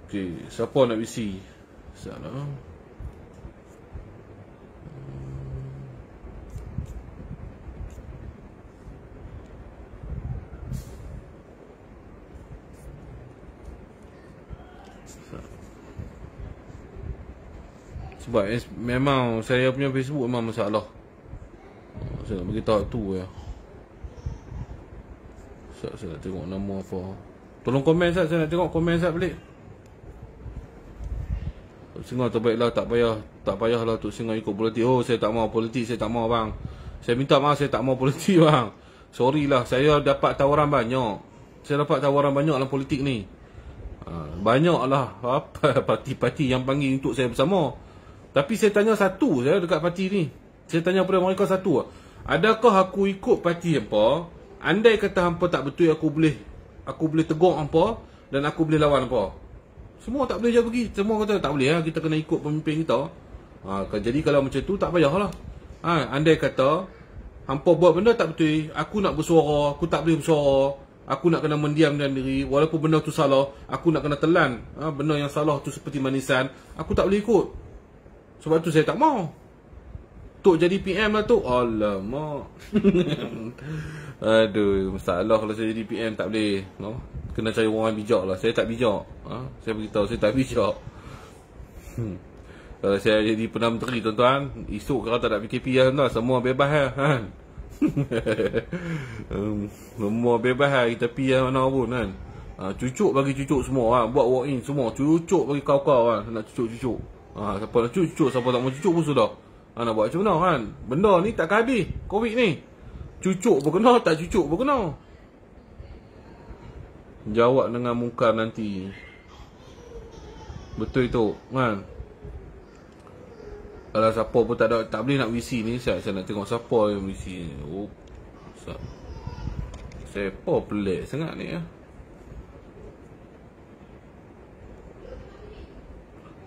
Okey, siapa nak VC? Sana. Sebab memang saya punya Facebook memang masalah. Saya nak beritahu tu ya. Saya nak tengok nama apa. Tolong komen Ustaz, saya nak tengok komen Ustaz balik. Singa terbaiklah, tak payahlah Tok Singa ikut politik. Oh, saya tak mau politik, saya tak mau bang. Saya minta maaf, saya tak mau politik bang. Sorry lah, saya dapat tawaran banyak. Saya dapat tawaran banyak dalam politik ni. Banyak lah apa parti-parti yang panggil untuk saya bersama. Tapi saya tanya satu saya dekat parti ni. Saya tanya pada mereka satu. Adakah aku ikut parti hampa? Andai kata hampa tak betul, aku boleh tegur hampa dan aku boleh lawan hampa. Semua tak boleh je pergi. Semua kata tak boleh lah, kita kena ikut pemimpin kita. Jadi kalau macam tu tak payahlah. Andai kata hampa buat benda tak betul, aku nak bersuara, aku tak boleh bersuara. Aku nak kena mendiamkan diri. Walaupun benda tu salah, aku nak kena telan. Benda yang salah tu seperti manisan, aku tak boleh ikut. Sebab tu saya tak mau. Tok jadi PM lah Tok. Alamak. Aduh, masalah kalau saya jadi PM tak boleh, no? Kena cari orang bijak lah. Saya tak bijak. Saya beritahu saya tak bijak. Kalau saya jadi Perdana Menteri tuan-tuan, esok kalau tak ada PKP lah tuan-tuan, semua bebas lah kan. Semua bebas lah, kita pergi lah mana pun kan. Cucuk bagi cucuk semua buat walk in semua. Cucuk bagi kau-kau kan. Nak cucuk-cucuk. Siapa nak cucuk, siapa tak mau cucuk pun sudah. Nak buat macam mana kan. Benda ni takkan habis, Covid ni. Cucuk berkena, tak cucuk berkena. Jawab dengan mungkar nanti. Betul itu kan. Kalau siapa pun tak boleh nak WC ni, saya nak tengok siapa yang WC ni. Oh, siapa pelik sangat ni ya.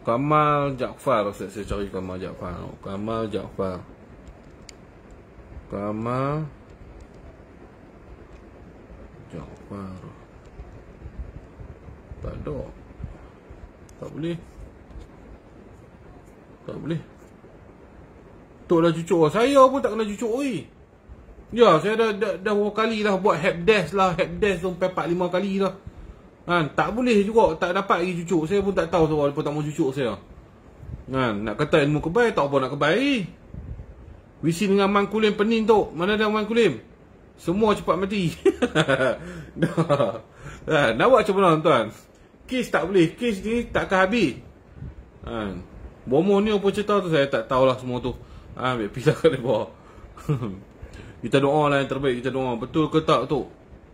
Kamal Jaafar, saya cari Kamal Jaafar. Kamal Jaafar. Tak ada. Tak boleh. Tok dah cucuk. Saya pun tak kena cucuk oi. Ya, saya dah berapa kali lah buat helpdesk sampai 4-5 kali lah. Tak boleh juga, tak dapat lagi cucuk. Saya pun tak tahu sebab apa tak mau cucuk saya. Nak kata ilmu kebaik, tak apa nak kebaik. Wisi dengan Mangkulim pening Tok. Mana ada Mangkulim? Semua cepat mati. Nak buat macam mana tuan? Kes tak boleh. Kes ni takkan habis. Bomoh ni apa cerita tu saya tak tahulah semua tu. Ambil pisah kat mereka. Kita doa lah yang terbaik. Kita doa. Betul ke tak tu?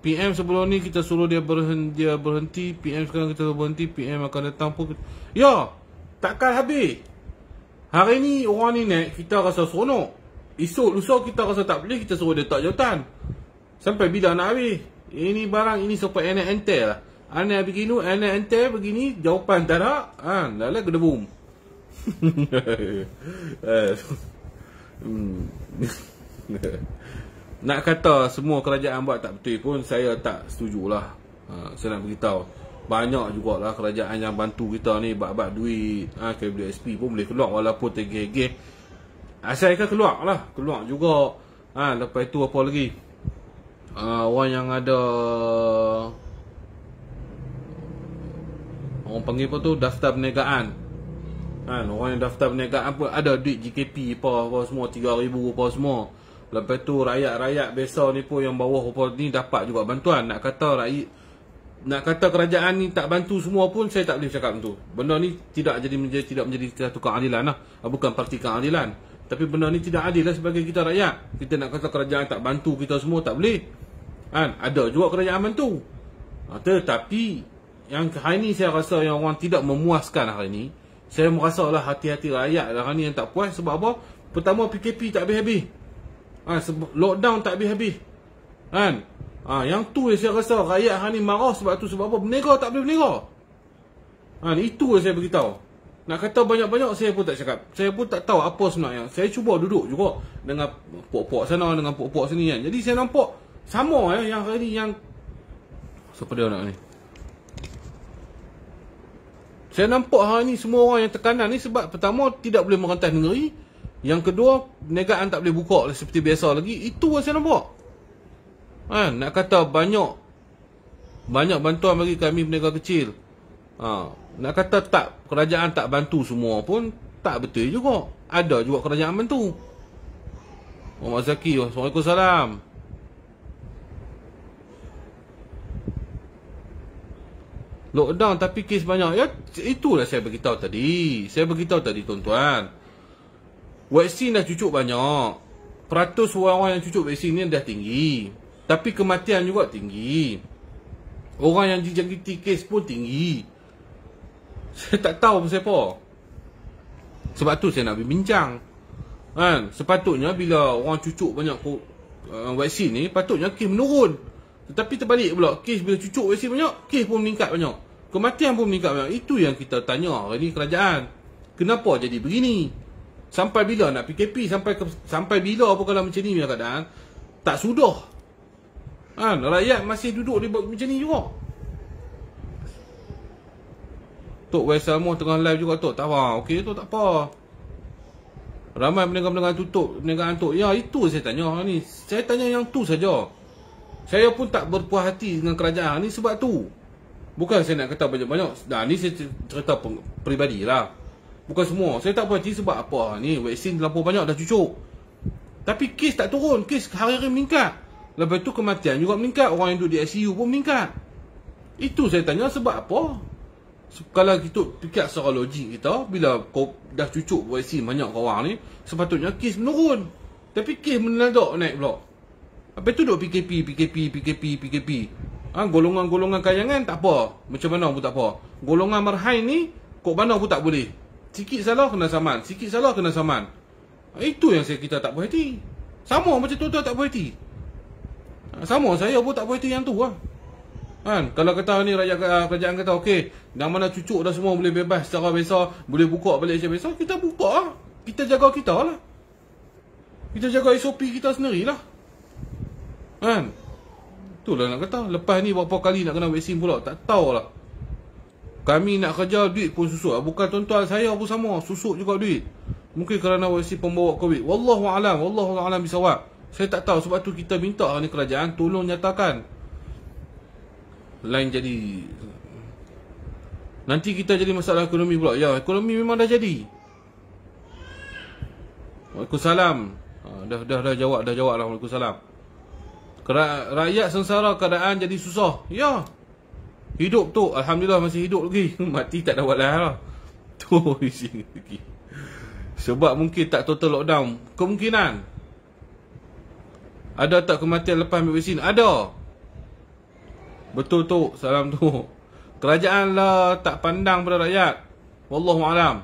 PM sebelum ni kita suruh dia berhenti. PM sekarang kita berhenti. PM akan datang pun. Ya, takkan habis. Hari ni orang ni naik, kita rasa seronok. Esok lusa kita rasa tak boleh, kita suruh dia tak jawatan. Sampai bila nak habis? Ini barang ini sampai anak entel lah. Anak begini, anak entel begini, jawapan tak ada. Dah lah kena boom. Nak kata semua kerajaan buat tak betul pun saya tak setujulah. Saya nak beritahu banyak jugalah kerajaan yang bantu kita ni bab-bab duit. KWSP pun boleh keluar walaupun tergigih. Asalkan keluar lah. Keluar juga. Lepas itu apa lagi? Orang yang ada, orang panggil apa tu, daftar perniagaan. Orang yang daftar perniagaan pun ada duit JKP apa semua 3,000 apa semua. Lepas tu rakyat-rakyat biasa ni pun yang bawah apa ni dapat juga bantuan. Nak kata kerajaan ni tak bantu semua pun saya tak boleh cakap tu. Benda ni tidak menjadi satu keadilan lah. Bukan parti keadilan. Tapi benda ni tidak adil lah sebagai kita rakyat. Kita nak kata kerajaan tak bantu kita semua tak boleh. Ada juga kerajaan bantu. Tetapi yang hari ni saya rasa yang orang tidak memuaskan hari ni. Saya merasalah hati-hati rakyat hari ni yang tak puas sebab apa? Pertama PKP tak habis-habis. Lockdown tak habis-habis. Yang tu yang saya rasa rakyat hari ni marah sebab tu. Sebab apa? Berniaga tak boleh berniaga. Itu yang saya beritahu. Nak kata banyak-banyak saya pun tak cakap. Saya pun tak tahu apa sebenarnya. Saya cuba duduk juga dengan pok-pok sana, dengan pok-pok sini kan. Jadi saya nampak sama yang hari ni yang siapa dia nak ni. Saya nampak hari ni semua orang yang tekanan ni sebab pertama tidak boleh merentas negeri. Yang kedua, perniagaan tak boleh buka seperti biasa lagi. Itu yang saya nampak. Nak kata banyak bantuan bagi kami peniaga kecil. Nak kata tak, kerajaan tak bantu semua pun tak betul juga. Ada juga kerajaan bantu. Muhammad Zaki, Waalaikumsalam. Lockdown tapi kes banyak. Ya, itulah saya beritahu tadi. Saya beritahu tadi tuan-tuan. Vaksin dah cucuk banyak. Peratus orang-orang yang cucuk vaksin ni dah tinggi. Tapi kematian juga tinggi. Orang yang dijangkiti kes pun tinggi. Saya tak tahu pasal apa. Sebab tu saya nak bincang. Kan? Sepatutnya bila orang cucuk banyak vaksin ni, patutnya kes menurun. Tetapi terbalik pula, kes bila cucuk vaksin banyak, kes pun meningkat banyak. Kematian pun meningkat banyak. Itu yang kita tanya hari ni kerajaan. Kenapa jadi begini? Sampai bila nak PKP? Sampai bila apa kalau macam ni punya keadaan? Tak sudah. Kan? Rakyat masih duduk di macam ni juga. Tok Waisalmo tengah live juga Tok. Tak apa. Okey tu tak apa. Ramai pendengar-pendengar tutup perniagaan Tok. Ya, itu saya tanya ni. Saya tanya yang tu saja. Saya pun tak berpuas hati dengan kerajaan ni sebab tu. Bukan saya nak kata banyak-banyak. Nah, ni saya cerita peribadi lah. Bukan semua. Saya tak puas hati sebab apa ni. Vaksin terlampau banyak dah cucuk. Tapi kes tak turun. Kes hari-hari meningkat. Lepas tu kematian juga meningkat. Orang yang duduk di ICU pun meningkat. Itu saya tanya sebab apa. Kalau kita fikir secara logik kita, bila kau dah cucuk vaksin banyak orang ni, sepatutnya kes menurun. Tapi kes mendadak naik pula. Apa tu duk PKP. Golongan-golongan kayangan tak apa. Macam mana pun tak apa. Golongan marhain ni, kok mana pun tak boleh. Sikit salah kena saman. Sikit salah kena saman. Itu yang kita tak puas hati. Sama macam tu tak puas hati. Sama saya pun tak puas hati yang tu lah. Kan? Kalau kata ni kerajaan kata okey, yang mana cucuk dah semua boleh bebas secara biasa, boleh buka balik secara biasa, kita buka lah. Kita jaga kita lah. Kita jaga SOP kita sendirilah. Kan? Itulah nak kata. Lepas ni berapa kali nak kena vaksin pula, tak tahulah. Kami nak kerja, duit pun susuk. Bukan tuan-tuan, saya pun sama, susuk juga duit. Mungkin kerana vaksin pembawa COVID. Wallahualam bisawab. Saya tak tahu, sebab tu kita minta ni kerajaan tolong nyatakan. Lain jadi, nanti kita jadi masalah ekonomi pula. Ya, ekonomi memang dah jadi. Waalaikumsalam. Dah jawab lah. Waalaikumsalam. Rakyat sengsara, keadaan jadi susah. Ya. Hidup tu, alhamdulillah masih hidup lagi. Mati tak dapat lah. Tu isi lagi. Sebab mungkin tak total lockdown. Kemungkinan. Ada tak kematian lepas ambil vaksin? Ada. Betul tu, salam tu. Kerajaan lah tak pandang pada rakyat. Wallahualam.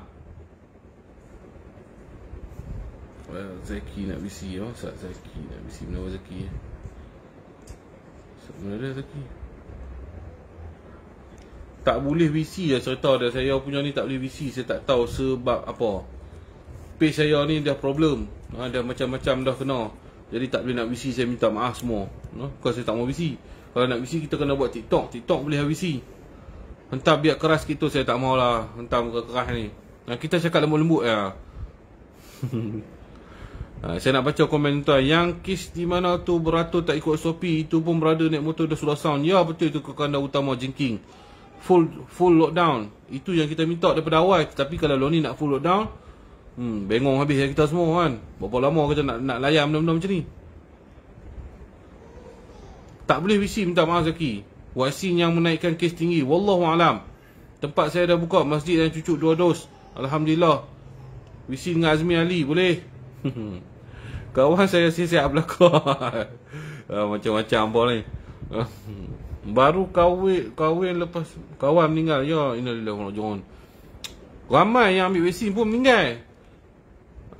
Zaki nak bisi. Ustaz Zaki nak bisi. Menawar Zaki. Mana dia Zaki? Tak boleh bisi lah cerita dia. Saya punya ni tak boleh bisi. Saya tak tahu sebab apa. Page saya ni dah problem. Dah macam-macam dah kena. Jadi tak boleh nak bisi. Saya minta maaf semua. Bukan saya tak mau bisi. Kalau nak bisi kita kena buat TikTok. TikTok boleh bisi. Hentar biar keras kita, saya tak mau lah. Hentar muka keras ni. Kita cakap lembut-lembut ya. Saya nak baca komen tuan. Yang kes di mana tu beratur tak ikut SOP, itu pun berada naik motor dah sudah sound. Ya betul, itu kekanda utama jengking. Full lockdown. Itu yang kita minta daripada awal. Tapi kalau lo ni nak full lockdown, bengong habis kita semua kan. Berapa lama kita nak layan benda-benda macam ni. Tak boleh visi, minta maaf Zaki. Vaksin yang menaikkan kes tinggi. Wallahualam. Tempat saya dah buka masjid yang cucuk 2 dos. Alhamdulillah. Visi dengan Azmi Ali boleh. Kawan saya siap belakang. Macam-macam apa ni. Baru kahwin lepas kawan meninggal. Ya, innalillahi wa inna ilaihi raji'un. Ramai yang ambil vaksin pun meninggal.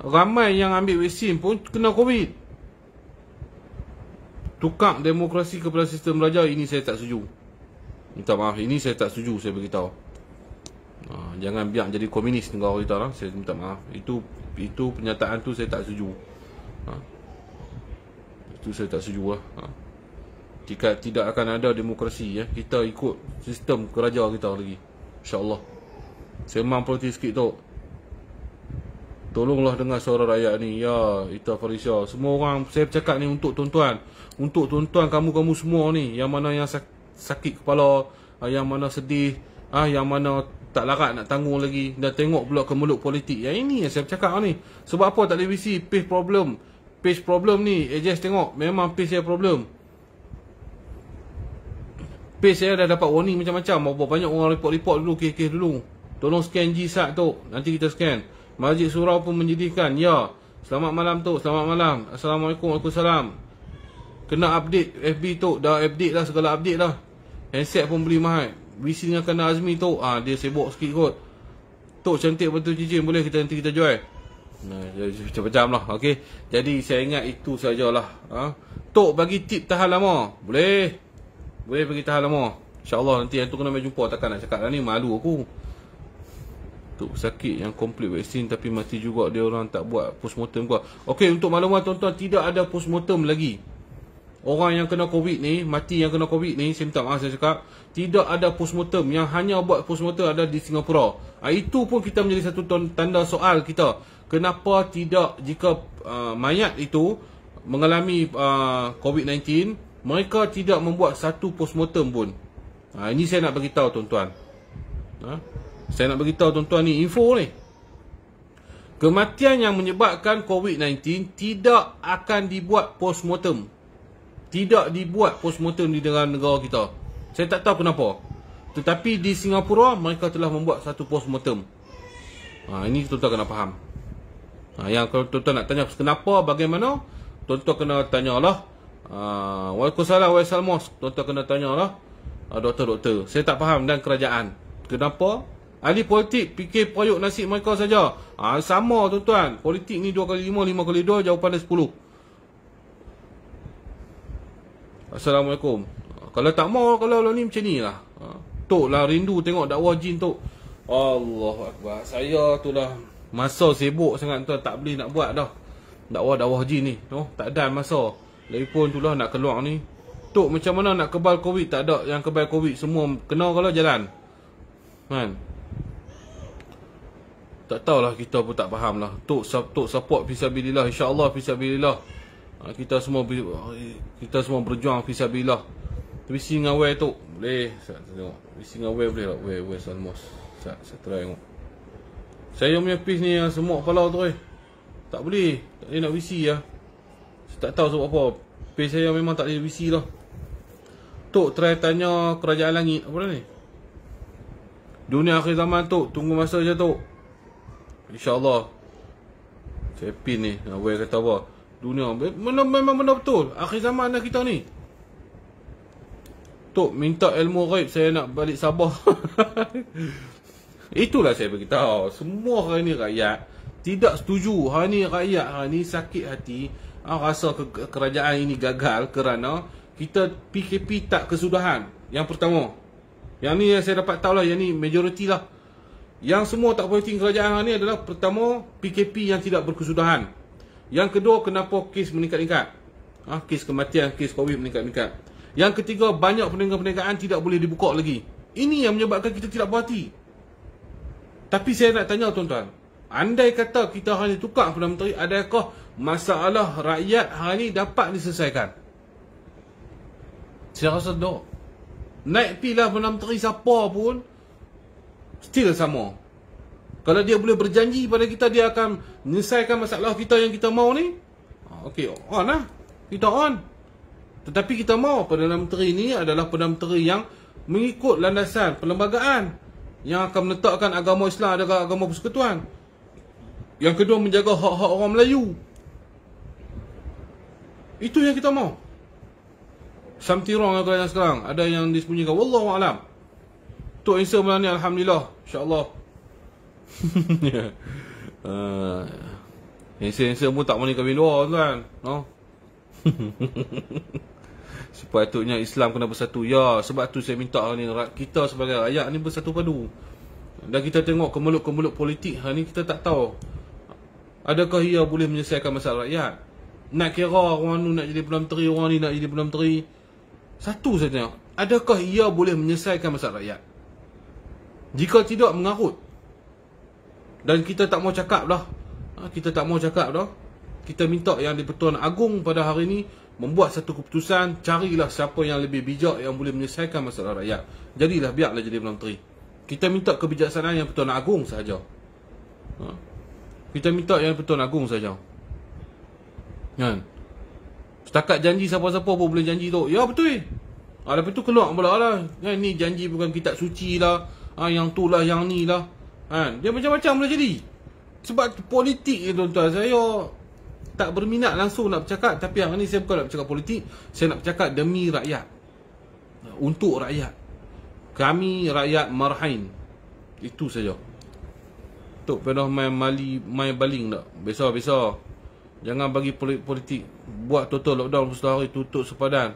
Ramai yang ambil vaksin pun kena COVID. Tukar demokrasi kepada sistem raja, ini saya tak setuju. Minta maaf, ini saya tak setuju, saya beritahu. Jangan biar jadi komunis negara kita lah. Saya minta maaf. Itu pernyataan tu saya tak setuju. Itu saya tak setuju lah. Jika tidak akan ada demokrasi ya, kita ikut sistem kerajaan kita lagi. InsyaAllah. Saya memang politik sikit tu. Tolonglah dengar suara rakyat ni. Ya, Ita Farisha. Semua orang, saya bercakap ni untuk tuan-tuan. Untuk tuan-tuan, kamu-kamu semua ni. Yang mana yang sakit kepala, yang mana sedih, yang mana tak larat nak tanggung lagi. Dan tengok pula kemeluk politik. Yang ini yang saya bercakap ni. Sebab apa tak boleh visi? Page problem ni. AJS tengok. Memang page saya problem. Page saya dah dapat warning macam-macam. Berapa banyak orang report dulu, kes dulu. Tolong scan GSAT tu, nanti kita scan. Masjid Surau pun menyedihkan. Ya, selamat malam tu, selamat malam. Assalamualaikum, Waalaikumsalam. Kena update FB tu, dah update dah, segala update dah. Handset pun beli mahal. VC dengan Kandar Azmi tu, dia sibuk sikit kot. Tok cantik betul cincin, boleh nanti kita jual. Nah, macam-macam lah. Okey. Jadi saya ingat itu sajalah. Tok bagi tip tahan lama. Boleh bagi tahan lama. InsyaAllah nanti yang tu kena jumpa. Takkan nak cakap lah ni, malu aku. Tok sakit yang komplit vaksin tapi mati juga dia orang tak buat postmortem ke. Okey, untuk maklumat tuan-tuan, tidak ada postmortem lagi. Orang yang kena COVID ni, mati yang kena COVID ni, saya minta maaf saya cakap, tidak ada postmortem. Yang hanya buat postmortem ada di Singapura. Itu pun kita menjadi satu tanda soal kita. Kenapa tidak, jika mayat itu mengalami COVID-19, mereka tidak membuat satu postmortem pun. Ini saya nak beritahu tuan-tuan. Saya nak beritahu tuan-tuan ni, info ni. Kematian yang menyebabkan COVID-19 tidak akan dibuat postmortem. Tidak dibuat postmortem di negara kita. Saya tak tahu kenapa. Tetapi di Singapura, mereka telah membuat satu postmortem. Ini tuan-tuan kena faham. Yang kalau tuan-tuan nak tanya kenapa, bagaimana, tuan-tuan kena tanyalah. Waalaikumsalam, Waalaikumsalam. Tuan-tuan kena tanyalah doktor-doktor. Saya tak faham, dan kerajaan. Kenapa? Ahli politik fikir periuk nasib mereka saja. Sama tuan-tuan. Politik ni 2x5, 5x2, jawapan dia 10. Assalamualaikum. Kalau tak mau, kalau ni macam ni lah. Tok lah rindu tengok dakwah jin Tok. Allahu Akbar. Saya tu lah masa sibuk sangat tuan, tak boleh nak buat dah dakwah jin ni. Tak ada masa. Lagipun tu lah nak keluar ni. Tok macam mana nak kebal COVID? Tak ada yang kebal COVID. Semua kena kalau jalan. Kan? Tak tahulah, kita pun tak faham lah. Tok support fisabilillah. InsyaAllah fisabilillah. Kita semua berjuang fisabilillah. Visi dengan wear tu boleh. Saya tengok. Visi dengan wear boleh tak? Wear almost. Saya try tengok. Saya punya piece ni yang semua kepala tu tak boleh. Tak boleh nak visi lah. Saya tak tahu sebab apa. Piece saya memang tak boleh visi lah. Tok try tanya kerajaan langit. Apa dah ni? Dunia akhir zaman Tok. Tunggu masa je Tok. InsyaAllah. Saya pin ni. Wear kata apa? Dunia memang benda betul. Akhir zaman dah kita ni. Tok minta ilmu ghaib, saya nak balik Sabah. Itulah saya beritahu. Semua hari ni rakyat tidak setuju. Hari ni rakyat hari ni sakit hati. Rasa kerajaan ini gagal kerana kita PKP tak kesudahan. Yang pertama. Yang ni yang saya dapat tahu lah. Yang ni majoriti lah. Yang semua tak politik kerajaan hari ni adalah pertama, PKP yang tidak berkesudahan. Yang kedua, kenapa kes meningkat-ningkat? Kes kematian, kes COVID meningkat-ningkat. Yang ketiga, banyak perniagaan tidak boleh dibuka lagi. Ini yang menyebabkan kita tidak berhati. Tapi saya nak tanya tuan-tuan, andai kata kita hari ini tukar Perdana Menteri, adakah masalah rakyat hari ini dapat diselesaikan? Saya rasa tak. Naik pilah Perdana Menteri siapa pun, still sama. Kalau dia boleh berjanji pada kita dia akan menyelesaikan masalah kita yang kita mau ni, okey, on lah. Kita on. Tetapi kita mau Perdana Menteri ni adalah Perdana Menteri yang mengikut landasan perlembagaan, yang akan meletakkan agama Islam adalah agama persekutuan. Yang kedua, menjaga hak-hak orang Melayu. Itu yang kita mau. Something wrong dengan kerajaan sekarang. Ada yang disembunyikan. Wallahualam. Tok Insya malam ni alhamdulillah, InsyaAllah. Insya pun tak boleh kahwin dua kan. Sepatutnya Islam kena bersatu. Ya, sebab tu saya minta hari ni kita sebagai rakyat ni bersatu padu. Dan kita tengok kemulut-kemulut politik hari ni, kita tak tahu adakah ia boleh menyelesaikan masalah rakyat. Nak kira orang ni nak jadi Perdana Menteri, orang ni nak jadi Perdana Menteri, satu saya tengok, adakah ia boleh menyelesaikan masalah rakyat? Jika tidak, mengarut. Dan kita tak mau cakap dah. Kita tak mau cakap dah. Kita minta yang di-Pertuan Agong pada hari ini membuat satu keputusan, carilah siapa yang lebih bijak yang boleh menyelesaikan masalah rakyat. Jadilah, biarlah jadi Perdana Menteri. Kita minta kebijaksanaan yang Pertuan Agong sahaja. Kita minta yang Pertuan Agong sahaja. Kan? Setakat janji siapa-siapa pun boleh janji tu. Ya, betul. Lepas tu keluar pula lah, ni janji bukan kitab suci lah, yang tu lah, yang ni lah, dia macam-macam boleh jadi. Sebab politik ni tuan-tuan, saya tak berminat langsung nak bercakap. Tapi yang ni saya bukan nak bercakap politik, saya nak bercakap demi rakyat, untuk rakyat. Kami rakyat Marhain. Itu saja. Tok pedah main baling tak. Biasa-biasa. Jangan bagi politik. Buat total lockdown 10 hari, tutup sepadan.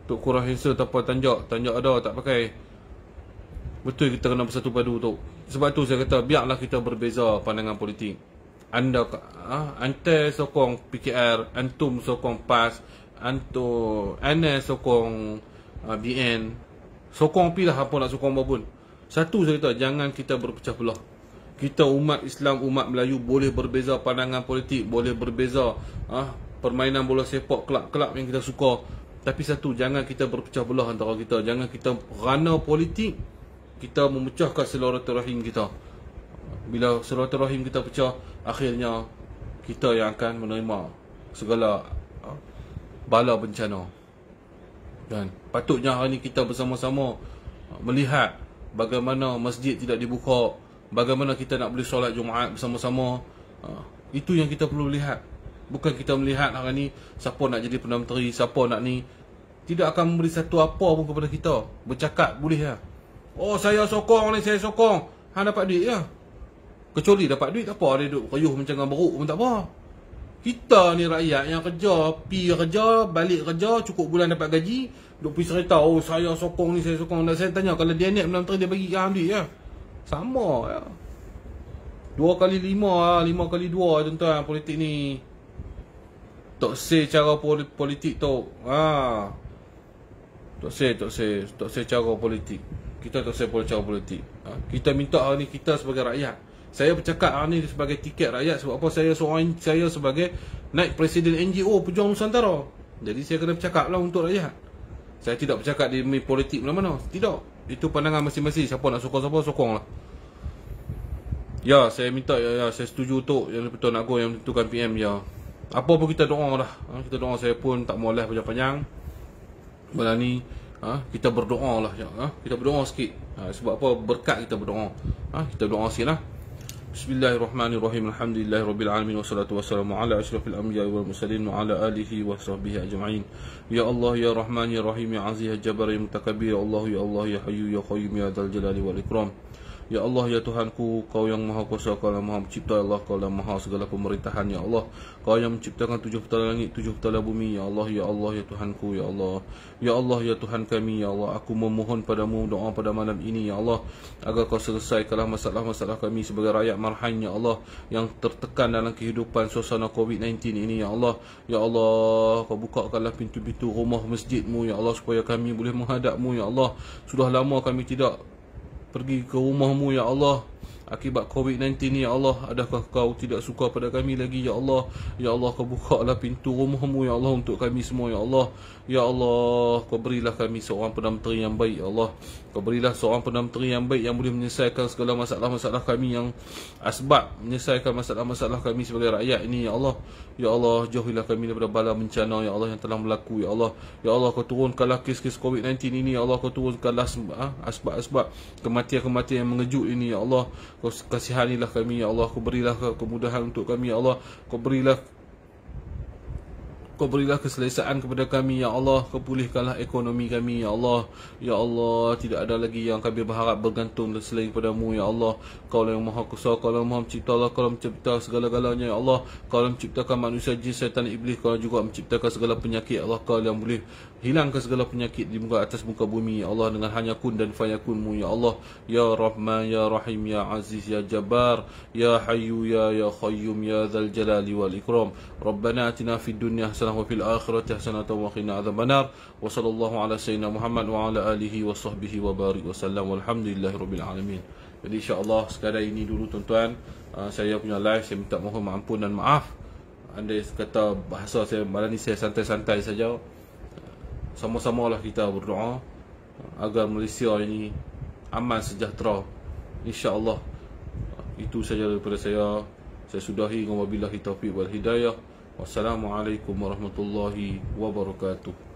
Tok kurang handsel tanpa tanjak ada tak pakai. Betul kita kena bersatu padu tu. Sebab tu saya kata biarlah kita berbeza pandangan politik. Ante sokong PKR, antum sokong PAS, Anas sokong BN. Sokong pilah apa nak sokong apa pun. Satu saya kata, jangan kita berpecah belah. Kita umat Islam, umat Melayu boleh berbeza pandangan politik, boleh berbeza permainan bola sepak, kelab-kelab yang kita suka. Tapi satu, jangan kita berpecah belah antara kita. Jangan kita kerana politik kita memecahkan silaturahim kita. Bila silaturahim kita pecah, akhirnya kita yang akan menerima segala bala bencana. Dan patutnya hari ini kita bersama-sama melihat bagaimana masjid tidak dibuka, bagaimana kita nak boleh solat Jumaat bersama-sama. Itu yang kita perlu lihat. Bukan kita melihat hari ni siapa nak jadi Perdana Menteri, siapa nak ni. Tidak akan memberi satu apa pun kepada kita. Bercakap boleh lah. Oh, saya sokong ni, saya sokong. Dapat duit ya. Kecuali dapat duit tak apa, dia duduk kayuh macam dengan beruk pun tak apa. Kita ni rakyat yang kerja, pi kerja, balik kerja, cukup bulan dapat gaji, duk pergi cerita, oh saya sokong ni, saya sokong. Dan saya tanya, kalau dia niat Perdana Menteri, dia bagi duit ya. Sama ya. 2 kali 5 kali 2 tuan-tuan, politik ni. Tak say cara politik tu. Tak say cara politik. Kita tak say cara politik. Kita minta hari ni kita sebagai rakyat. Saya bercakap hari ni sebagai tiket rakyat. Sebab apa? Saya sebagai naib presiden NGO Pejuang Nusantara. Jadi saya kena bercakap lah untuk rakyat. Saya tidak bercakap di politik mana-mana. Tidak. Itu pandangan masing-masing. Siapa nak sokong siapa, sokong lah. Ya, saya minta, saya setuju untuk yang betul nak go, yang menentukan PM ya. Apa pun kita doa lah. Kita doa, saya pun tak mahu panjang-panjang. Malam ni kita berdoa lah. Kita berdoa sikit. Sebab apa? Berkat kita berdoa. Kita doa sikit lah. Bismillahirrahmanirrahim. Alhamdulillahirabbil alamin wassalatu wassalamu ala asyrafil anbiya'i wal mursalin wa ala alihi wa sahbihi ajma'in. Ya Allah ya Rahman ya Rahim ya Aziz ya Jabbar ya Mutakabbir ya Allah ya Hayyu ya Qayyum ya Dzal Jalali wal Ikram. Ya Allah ya Tuhanku, Kau yang Maha Kuasa, Kau yang Maha Pencipta, Allah, Kau yang Maha segala pemerintahan, ya Allah. Kau yang menciptakan 7 petala langit, 7 petala bumi, ya Allah ya Tuhanku, ya Allah. Ya Allah ya Tuhan kami, ya Allah. Aku memohon padamu doa pada malam ini, ya Allah, agar Kau selesaikanlah masalah-masalah kami sebagai rakyat Marhain, ya Allah, yang tertekan dalam kehidupan suasana COVID-19 ini, ya Allah. Ya Allah, Kau bukakanlah pintu-pintu rumah masjid-Mu, ya Allah, supaya kami boleh menghadap-Mu, ya Allah. Sudah lama kami tidak pergi ke rumah-Mu, ya Allah, akibat COVID-19 ni, ya Allah. Adakah Kau tidak suka pada kami lagi, ya Allah? Ya Allah, Kau bukalah pintu rumah-Mu, ya Allah, untuk kami semua, ya Allah. Ya Allah, Kau berilah kami seorang Perdana Menteri yang baik, ya Allah. Kau berilah seorang Perdana Menteri yang baik, yang boleh menyelesaikan segala masalah-masalah kami, yang asbab menyelesaikan masalah-masalah kami sebagai rakyat ini, ya Allah. Ya Allah, jauhilah kami daripada bala bencana, ya Allah, yang telah berlaku, ya Allah. Ya Allah, Kau turunkanlah kes-kes COVID-19 ini, ya Allah. Kau turunkanlah asbab-asbab kematian-kematian yang mengejut ini, ya Allah. Kau kasihanilah kami, ya Allah. Kau berilah kemudahan untuk kami, ya Allah. Kau berilah keselesaan kepada kami, ya Allah. Kau pulihkanlah ekonomi kami, ya Allah. Ya Allah, tidak ada lagi yang kami berharap bergantung selain padamu, ya Allah. Kau lah yang Maha Kuasa, Kau lah yang Maha Mencipta, Allah. Kau lah mencipta segala-galanya, ya Allah. Kau lah menciptakan manusia, jin, syaitan, iblis. Kau juga menciptakan segala penyakit, Allah. Kau yang boleh hilangkan segala penyakit di atas muka bumi, ya Allah, dengan hanya kun dan fayakunmu, ya Allah. Ya Rahman, ya Rahim, ya Aziz, ya Jabbar, ya Hayyu, ya Qayyum, ya Dzal Jalali wal Ikram. Rabbana atina fid dunya hasanah wa fil akhirati hasanah wa qina adzabannar. Wa sallallahu ala sayyidina Muhammad wa ala alihi wa sahbihi wa barik wa sallam. Walhamdulillahirabbil alamin. Jadi insya-Allah sekadar ini dulu tuan-tuan, saya punya live. Saya minta mohon ampun dan maaf. Andai kata bahasa saya malam ni saya santai-santai saja. Sama-samalah kita berdoa agar Malaysia ini aman sejahtera, insya-Allah. Itu saja daripada saya. Saya sudahi, wabillahi taufiq wal hidayah. Wassalamualaikum warahmatullahi wabarakatuh.